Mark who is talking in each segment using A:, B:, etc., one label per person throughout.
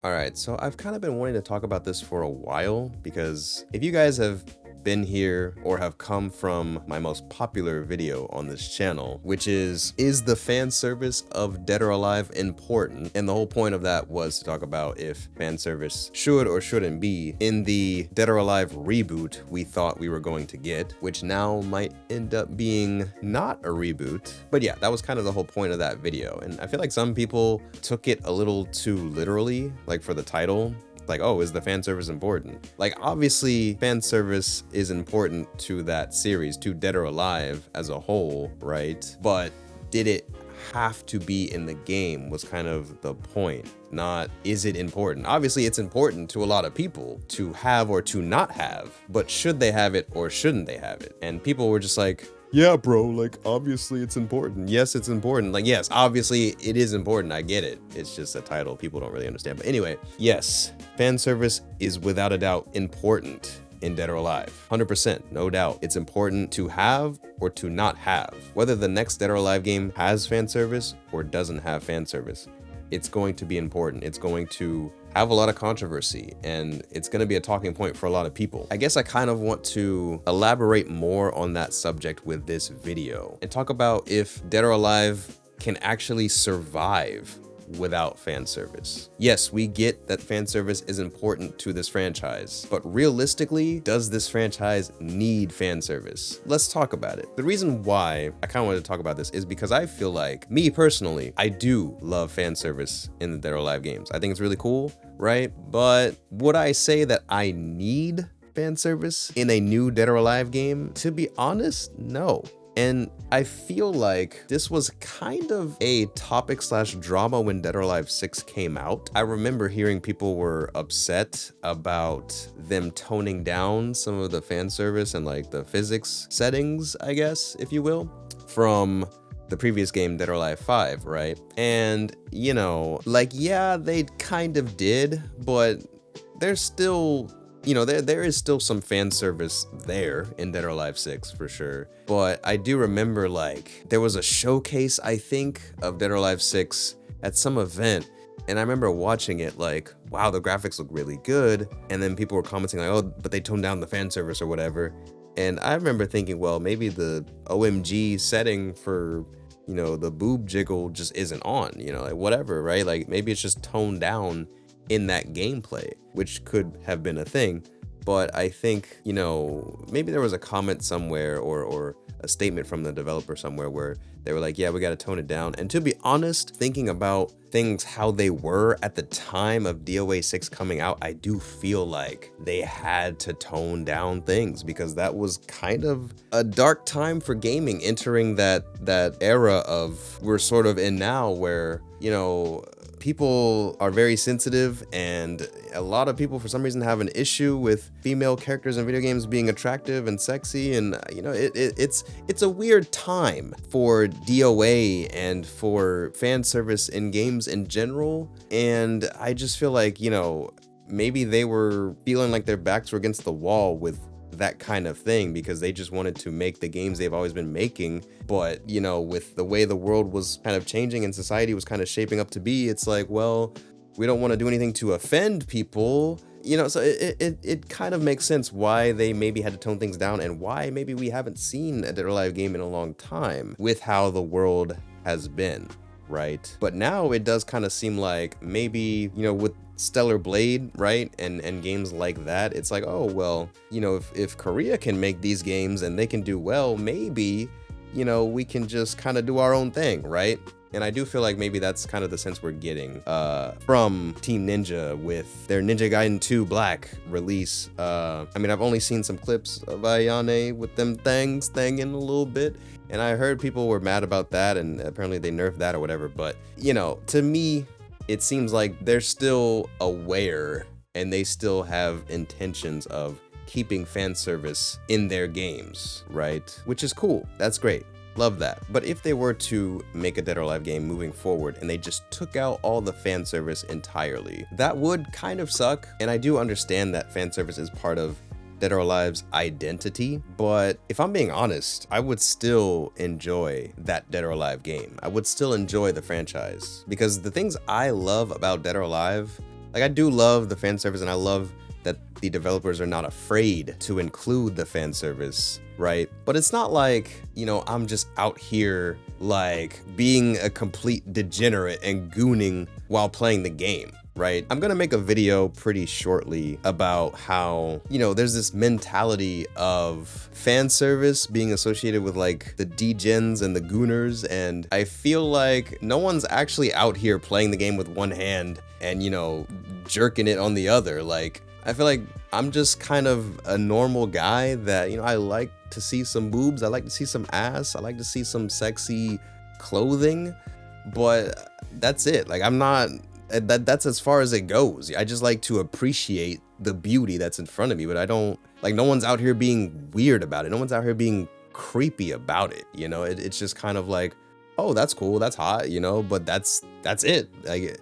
A: All right, so I've kind of been wanting to talk about this for a while because if you guys have been here or have come from my most popular video on this channel, which is the fan service of Dead or Alive important? And the whole point of that was to talk about if fan service should or shouldn't be in the Dead or Alive reboot we thought we were going to get, which now might end up being not a reboot. But yeah, that was kind of the whole point of that video. And I feel like some people took it a little too literally, like for the title. Like, oh, is the fan service important? Like, obviously, fan service is important to that series, to Dead or Alive as a whole, right? But did it have to be in the game was kind of the point, not is it important? Obviously, it's important to a lot of people to have or to not have, but should they have it or shouldn't they have it? And people were just like, yeah, bro, like, obviously it's important. Yes, it's important. Like, yes, obviously it is important. I get it. It's just a title people don't really understand. But anyway, yes, fan service is without a doubt important in Dead or Alive. 100%, no doubt. It's important to have or to not have. Whether the next Dead or Alive game has fan service or doesn't have fan service, it's going to be important. It's going to have a lot of controversy, and it's going to be a talking point for a lot of people. I guess I kind of want to elaborate more on that subject with this video and talk about if Dead or Alive can actually survive without fan service. Yes, we get that fan service is important to this franchise, but realistically, does this franchise need fan service? Let's talk about it. The reason why I kind of wanted to talk about this is because I feel like, me personally, I do love fan service in the Dead or Alive games. I think it's really cool, right? But would I say that I need fan service in a new Dead or Alive game? To be honest, no. And I feel like this was kind of a topic slash drama when Dead or Alive 6 came out. I remember hearing people were upset about them toning down some of the fan service and like the physics settings, I guess, if you will, from the previous game, Dead or Alive 5, right? And, you know, like, yeah, they kind of did, but there's still, you know, there is still some fan service there in Dead or Alive 6 for sure. But I do remember, like, there was a showcase, I think, of Dead or Alive 6 at some event. And I remember watching it like, wow, the graphics look really good. And then people were commenting like, oh, but they toned down the fan service or whatever. And I remember thinking, well, maybe the OMG setting for, you know, the boob jiggle just isn't on, you know, like whatever, right? Like maybe it's just toned down in that gameplay, which could have been a thing. But I think, you know, maybe there was a comment somewhere or a statement from the developer somewhere where they were like, yeah, we got to tone it down. And to be honest, thinking about things how they were at the time of DOA 6 coming out, I do feel like they had to tone down things because that was kind of a dark time for gaming, entering that era of we're sort of in now where, you know, people are very sensitive, and a lot of people for some reason have an issue with female characters in video games being attractive and sexy, and you know, it's a weird time for DOA and for fan service in games in general. And I just feel like, you know, maybe they were feeling like their backs were against the wall with that kind of thing because they just wanted to make the games they've always been making. But, you know, with the way the world was kind of changing and society was kind of shaping up to be, it's like, well, we don't want to do anything to offend people, you know, so it kind of makes sense why they maybe had to tone things down and why maybe we haven't seen a Dead or Alive game in a long time with how the world has been, right? But now it does kind of seem like maybe, you know, with Stellar Blade, right, and games like that, it's like, oh, well, you know, if Korea can make these games and they can do well, maybe, you know, we can just kind of do our own thing, right? And I do feel like maybe that's kind of the sense we're getting from Team Ninja with their Ninja Gaiden 2 Black release. I mean, I've only seen some clips of Ayane with them thanging a little bit, and I heard people were mad about that, and apparently they nerfed that or whatever. But, you know, to me, it seems like they're still aware and they still have intentions of keeping fan service in their games, right? Which is cool. That's great. Love that. But if they were to make a Dead or Alive game moving forward and they just took out all the fan service entirely, that would kind of suck. And I do understand that fan service is part of Dead or Alive's identity, but if I'm being honest, I would still enjoy that Dead or Alive game. I would still enjoy the franchise because the things I love about Dead or Alive Like, I do love the fan service, and I love that the developers are not afraid to include the fan service, right? But it's not like, you know, I'm just out here like being a complete degenerate and gooning while playing the game, right? I'm gonna make a video pretty shortly about how, you know, there's this mentality of fan service being associated with like the degens and the gooners, and I feel like no one's actually out here playing the game with one hand and, you know, jerking it on the other. Like, I feel like I'm just kind of a normal guy that, you know, I like to see some boobs, I like to see some ass, I like to see some sexy clothing, but that's it. Like, I'm not, that's as far as it goes. I just like to appreciate the beauty that's in front of me, but I don't, like, no one's out here being weird about it. No one's out here being creepy about it, you know? It's just kind of like, oh, that's cool, that's hot, you know, but that's it. Like,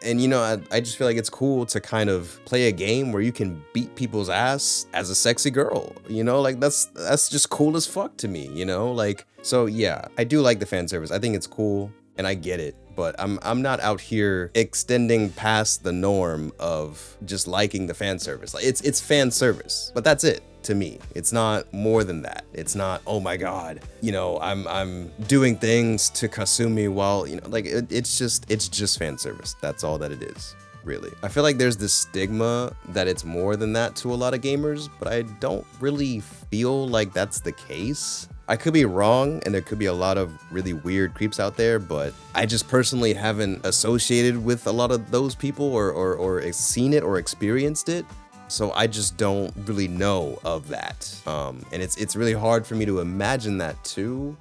A: and, you know, I just feel like it's cool to kind of play a game where you can beat people's ass as a sexy girl, you know? Like, that's just cool as fuck to me, you know? Like, so yeah, I do like the fan service. I think it's cool and I get it, but I'm not out here extending past the norm of just liking the fan service. Like, it's fan service, but that's it. To me, it's not more than that. It's not, oh my god, you know, I'm doing things to Kasumi while, you know, like, it's just fan service. That's all that it is, really. I feel like there's this stigma that it's more than that to a lot of gamers, but I don't really feel like that's the case. I could be wrong, and there could be a lot of really weird creeps out there, but I just personally haven't associated with a lot of those people or seen it or experienced it. So I just don't really know of that. And it's really hard for me to imagine that too.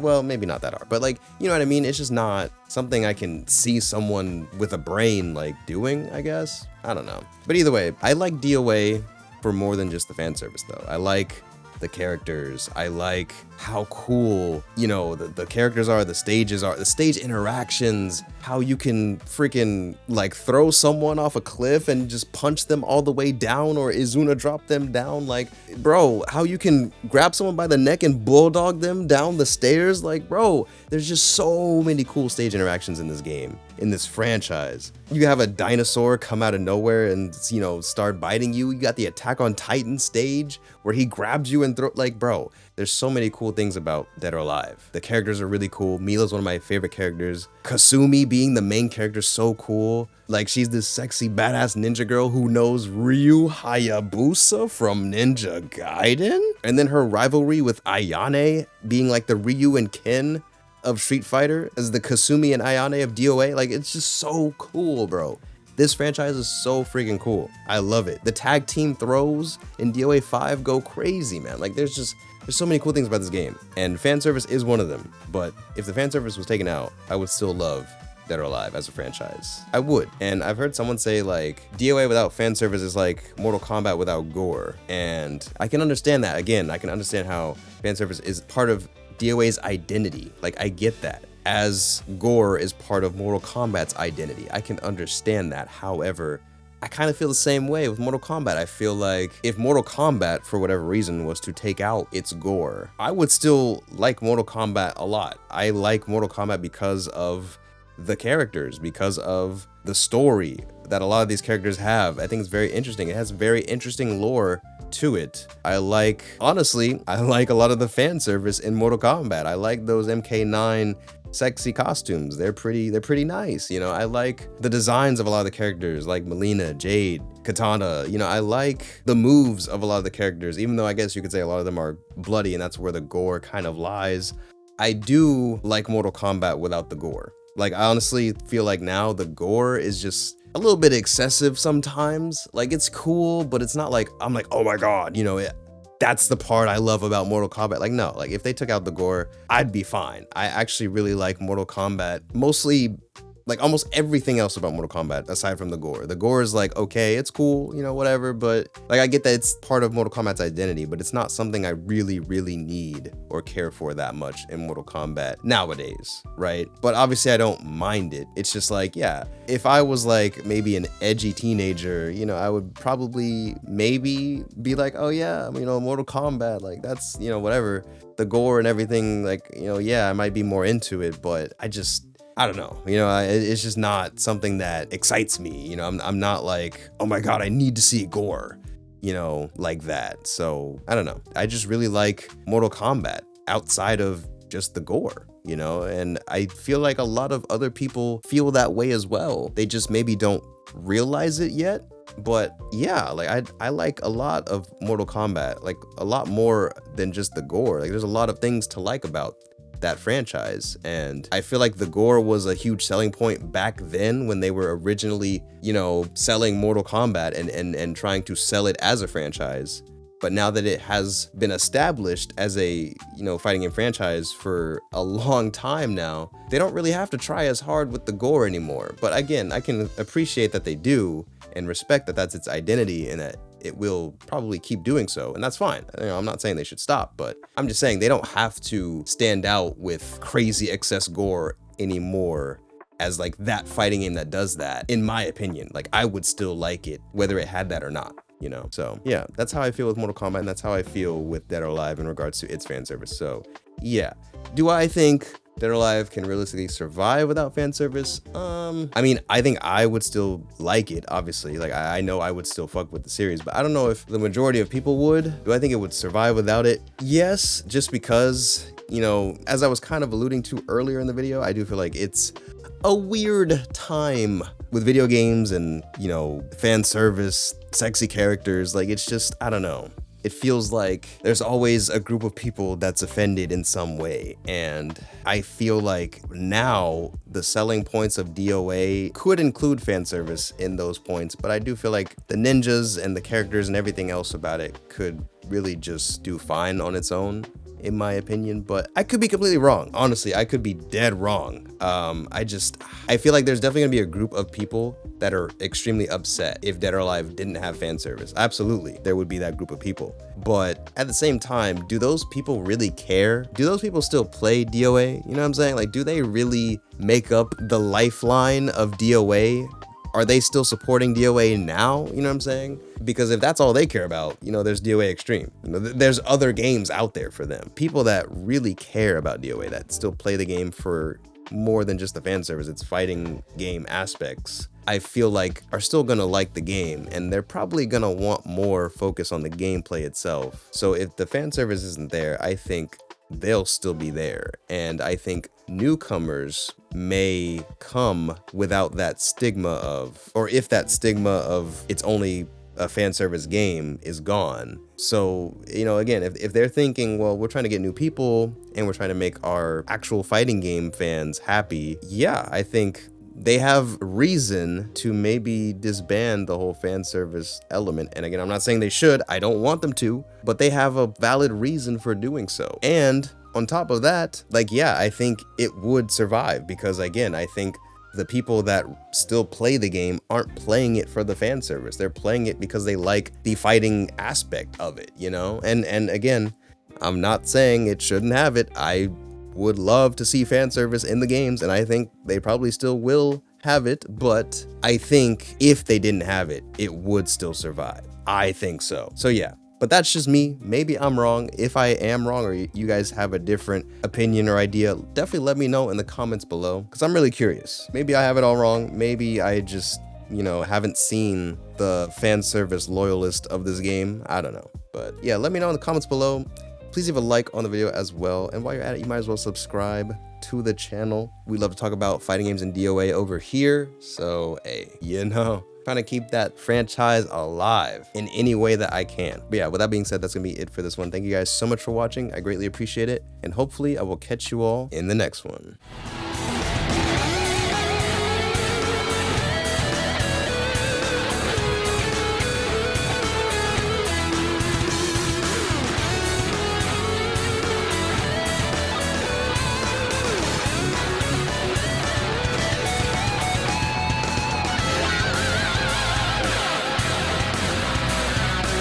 A: Well, maybe not that hard, but like, you know what I mean? It's just not something I can see someone with a brain like doing, I guess. I don't know. But either way, I like DOA for more than just the fan service though. I like the characters. I like how cool, you know, the characters are, the stages are, the stage interactions, how you can freaking like throw someone off a cliff and just punch them all the way down, or Izuna drop them down. Like, bro, how you can grab someone by the neck and bulldog them down the stairs. Like, bro, there's just so many cool stage interactions in this game, in this franchise. You have a dinosaur come out of nowhere and, you know, start biting you. You got the Attack on Titan stage where he grabs you and throw, like, bro, there's so many cool things about Dead or Alive. The characters are really cool. Mila's one of my favorite characters. Kasumi being the main character, so cool. Like, she's this sexy badass ninja girl who knows Ryu Hayabusa from Ninja Gaiden. And then her rivalry with Ayane being like the Ryu and Ken of Street Fighter as the Kasumi and Ayane of DOA. Like, it's just so cool, bro. This franchise is so freaking cool. I love it. The tag team throws in DOA 5 go crazy, man. Like, there's so many cool things about this game, and fan service is one of them. But if the fan service was taken out, I would still love Dead or Alive as a franchise. I would. And I've heard someone say like DOA without fan service is like Mortal Kombat without gore. And I can understand that. Again, I can understand how fan service is part of DOA's identity. Like, I get that. As gore is part of Mortal Kombat's identity. I can understand that. However, I kind of feel the same way with Mortal Kombat. I feel like if Mortal Kombat, for whatever reason, was to take out its gore, I would still like Mortal Kombat a lot. I like Mortal Kombat because of the characters, because of the story that a lot of these characters have. I think it's very interesting. It has very interesting lore to it. Honestly, I like a lot of the fan service in Mortal Kombat. I like those MK9 sexy costumes. They're pretty nice. You know, I like the designs of a lot of the characters, like Melina, Jade, Katana. You know, I like the moves of a lot of the characters, even though I guess you could say a lot of them are bloody and that's where the gore kind of lies. I do like Mortal Kombat without the gore. Like, I honestly feel like now the gore is just a little bit excessive sometimes. Like, it's cool, but it's not like, I'm like, oh my God, you know, that's the part I love about Mortal Kombat. Like, no, like, if they took out the gore, I'd be fine. I actually really like Mortal Kombat, mostly like almost everything else about Mortal Kombat aside from the gore. The gore is like, okay, it's cool, you know, whatever, but like, I get that it's part of Mortal Kombat's identity, but it's not something I really need or care for that much in Mortal Kombat nowadays, right? But obviously I don't mind it. It's just like, yeah, if I was like maybe an edgy teenager, you know, I would probably maybe be like, oh yeah, you know, Mortal Kombat, like, that's, you know, whatever, the gore and everything, like, you know, yeah, I might be more into it, but I don't know, it's just not something that excites me. I'm not like, oh my God, I need to see gore, like that. So I don't know. I just really like Mortal Kombat outside of just the gore, and I feel like a lot of other people feel that way as well. They just maybe don't realize it yet. But yeah, like I like a lot of Mortal Kombat, like a lot more than just the gore. Like there's a lot of things to like about that franchise, and I feel like the gore was a huge selling point back then when they were originally, selling Mortal Kombat and trying to sell it as a franchise. But now that it has been established as a, fighting game franchise for a long time now, they don't really have to try as hard with the gore anymore. But again, I can appreciate that they do and respect that that's its identity and that it will probably keep doing so. And that's fine. I'm not saying they should stop, but I'm just saying they don't have to stand out with crazy excess gore anymore as like that fighting game that does that. In my opinion, like I would still like it whether it had that or not. So yeah, that's how I feel with Mortal Kombat, and that's how I feel with Dead or Alive in regards to its fan service. So yeah, do I think Dead or Alive can realistically survive without fan service? I mean, I think I would still like it, obviously. Like I know I would still fuck with the series, but I don't know if the majority of people would. Do I think it would survive without it? Yes, just because, as I was kind of alluding to earlier in the video, I do feel like it's a weird time with video games and, fan service, sexy characters. Like it's just, I don't know. It feels like there's always a group of people that's offended in some way. And I feel like now the selling points of DOA could include fan service in those points, but I do feel like the ninjas and the characters and everything else about it could really just do fine on its own, in my opinion. But I could be completely wrong. Honestly, I could be dead wrong. I feel like there's definitely gonna be a group of people that are extremely upset if Dead or Alive didn't have fan service. Absolutely, there would be that group of people. But at the same time, do those people really care? Do those people still play DOA? You know what I'm saying? Like, do they really make up the lifeline of DOA? Are they still supporting DOA now? You know what I'm saying? Because if that's all they care about, there's DOA Extreme. There's other games out there for them. People that really care about DOA, that still play the game for more than just the fan service, its fighting game aspects, I feel like are still gonna like the game, and they're probably gonna want more focus on the gameplay itself. So if the fan service isn't there, I think they'll still be there. And I think newcomers may come without that stigma of, or if that stigma of it's only a fan service game is gone. So, again, if they're thinking, well, we're trying to get new people and we're trying to make our actual fighting game fans happy, yeah, I think they have reason to maybe disband the whole fan service element. And again, I'm not saying they should, I don't want them to, but they have a valid reason for doing so. And on top of that, I think it would survive because, again, I think the people that still play the game aren't playing it for the fan service. They're playing it because they like the fighting aspect of it, And again, I'm not saying it shouldn't have it. I would love to see fan service in the games, and I think they probably still will have it, but I think if they didn't have it, it would still survive. I think so. So yeah. But that's just me. Maybe I'm wrong. If I am wrong or you guys have a different opinion or idea, definitely let me know in the comments below because I'm really curious. Maybe I have it all wrong. Maybe I just, haven't seen the fan service loyalist of this game. I don't know. But yeah, let me know in the comments below. Please leave a like on the video as well. And while you're at it, you might as well subscribe to the channel. We love to talk about fighting games and DOA over here. So, hey, trying to keep that franchise alive in any way that I can. But yeah, with that being said, that's gonna be it for this one. Thank you guys so much for watching. I greatly appreciate it. And hopefully I will catch you all in the next one.